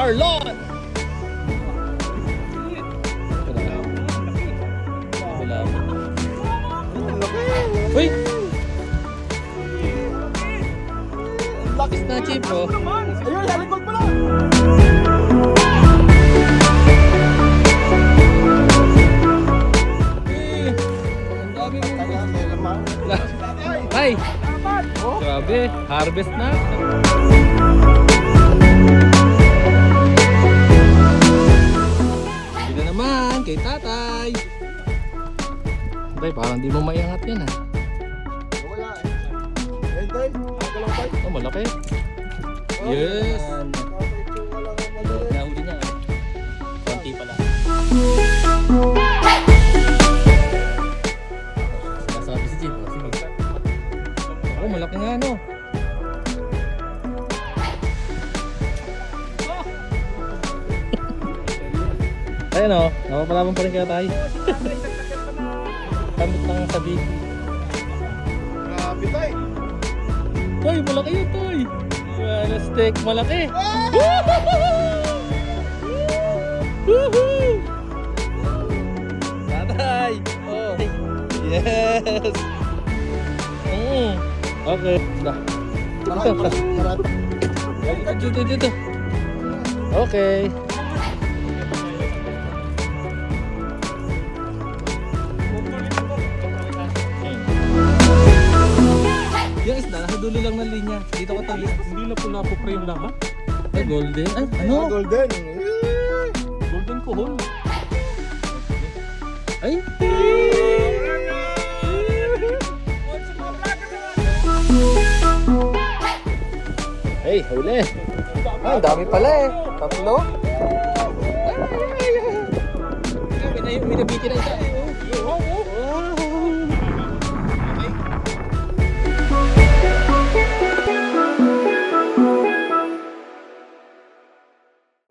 Charlotte! Uy! Bakit na chip oh? Ayun, nalikod mo lang! Ang dami mo. Ay! Grabe, harvest na. Hindi na naman kay tatay. Tay, parang di mo maiangat yan ah. Wala eh. Ayun tayo, ako lang tayo. Oh, malaki. Yes. Nahuli niya. Konti pala. Nasabi si Jim. Sige. Oh, malaki nga no. Ayun o, napapalaban pa rin kaya tayo. Kamot lang sabi. Grabe tayo. Toy, malaki yun, Toy. Wala steak, malaki. Woohoo! Tatay! Oh. Yes! Okay. Dah. Dito. Okay. Yung isda, nasa dulo lang ng linya. Dito ka tayo. Hindi na pula po pre yung lahat. Ay, golden. Ay, ano? Golden. Golden kohol. Ay! Hey, huli. Ay, dami pala eh. Tatlo. Ay, may nabitin na isa.